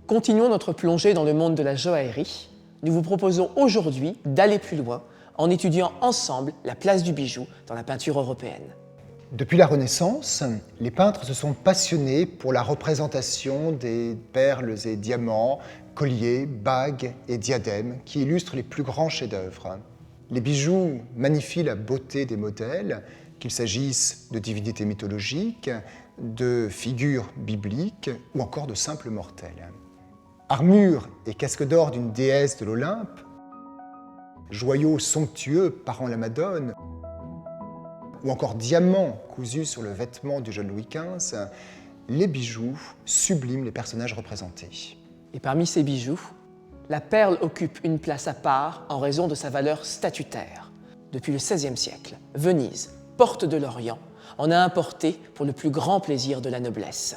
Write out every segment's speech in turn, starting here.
Continuons notre plongée dans le monde de la joaillerie. Nous vous proposons aujourd'hui d'aller plus loin en étudiant ensemble la place du bijou dans la peinture européenne. Depuis la Renaissance, les peintres se sont passionnés pour la représentation des perles et diamants, colliers, bagues et diadèmes qui illustrent les plus grands chefs-d'œuvre. Les bijoux magnifient la beauté des modèles, qu'il s'agisse de divinités mythologiques, de figures bibliques ou encore de simples mortels. Armure et casque d'or d'une déesse de l'Olympe, joyaux somptueux parant la Madone, ou encore diamants cousus sur le vêtement du jeune Louis XV, les bijoux subliment les personnages représentés. Et parmi ces bijoux, la perle occupe une place à part en raison de sa valeur statutaire. Depuis le XVIe siècle, Venise, porte de l'Orient, en a importé pour le plus grand plaisir de la noblesse.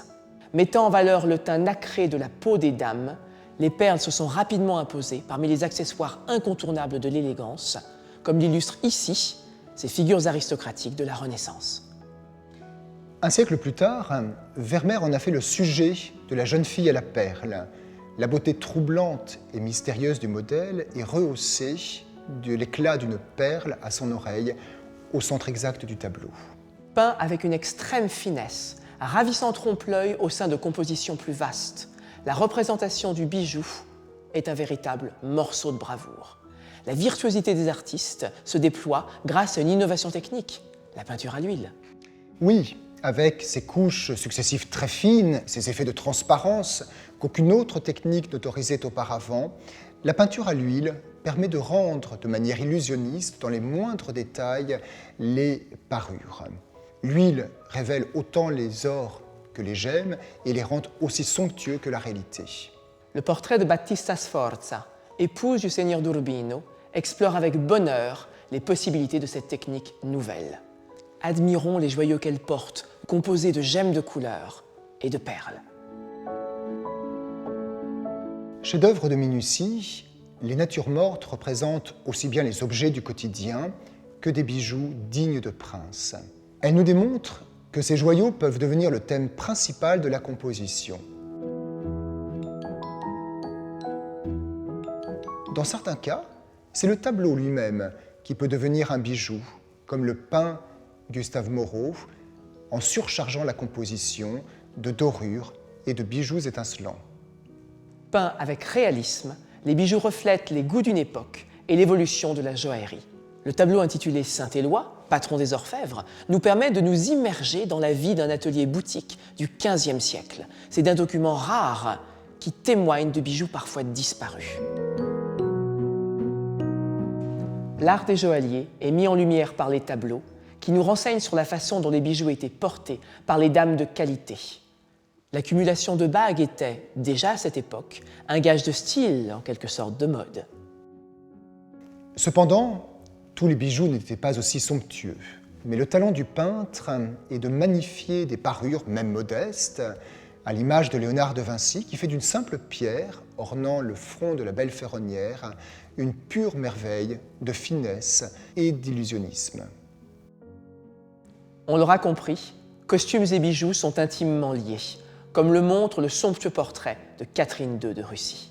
Mettant en valeur le teint nacré de la peau des dames, les perles se sont rapidement imposées parmi les accessoires incontournables de l'élégance, comme l'illustrent ici ces figures aristocratiques de la Renaissance. Un siècle plus tard, Vermeer en a fait le sujet de la jeune fille à la perle. La beauté troublante et mystérieuse du modèle est rehaussée de l'éclat d'une perle à son oreille, au centre exact du tableau. Peint avec une extrême finesse, ravissant trompe-l'œil au sein de compositions plus vastes, la représentation du bijou est un véritable morceau de bravoure. La virtuosité des artistes se déploie grâce à une innovation technique, la peinture à l'huile. Oui, avec ses couches successives très fines, ses effets de transparence qu'aucune autre technique n'autorisait auparavant, la peinture à l'huile permet de rendre de manière illusionniste, dans les moindres détails, les parures. L'huile révèle autant les ors que les gemmes et les rend aussi somptueux que la réalité. Le portrait de Battista Sforza, épouse du seigneur d'Urbino, explore avec bonheur les possibilités de cette technique nouvelle. Admirons les joyaux qu'elle porte, composés de gemmes de couleur et de perles. Chef-d'œuvre de minutie, les natures mortes représentent aussi bien les objets du quotidien que des bijoux dignes de princes. Elles nous démontrent que ces joyaux peuvent devenir le thème principal de la composition. Dans certains cas, c'est le tableau lui-même qui peut devenir un bijou, comme le peint Gustave Moreau, en surchargeant la composition de dorures et de bijoux étincelants. Peints avec réalisme, les bijoux reflètent les goûts d'une époque et l'évolution de la joaillerie. Le tableau intitulé Saint-Éloi, patron des orfèvres, nous permet de nous immerger dans la vie d'un atelier boutique du XVe siècle. C'est d'un document rare qui témoigne de bijoux parfois disparus. L'art des joailliers est mis en lumière par les tableaux qui nous renseignent sur la façon dont les bijoux étaient portés par les dames de qualité. L'accumulation de bagues était, déjà à cette époque, un gage de style, en quelque sorte de mode. Cependant, tous les bijoux n'étaient pas aussi somptueux, mais le talent du peintre est de magnifier des parures, même modestes, à l'image de Léonard de Vinci, qui fait d'une simple pierre, ornant le front de la belle ferronnière, une pure merveille de finesse et d'illusionnisme. On l'aura compris, costumes et bijoux sont intimement liés, comme le montre le somptueux portrait de Catherine II de Russie.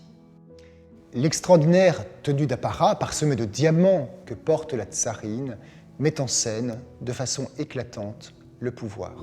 L'extraordinaire tenue d'apparat parsemée de diamants que porte la tsarine met en scène de façon éclatante le pouvoir.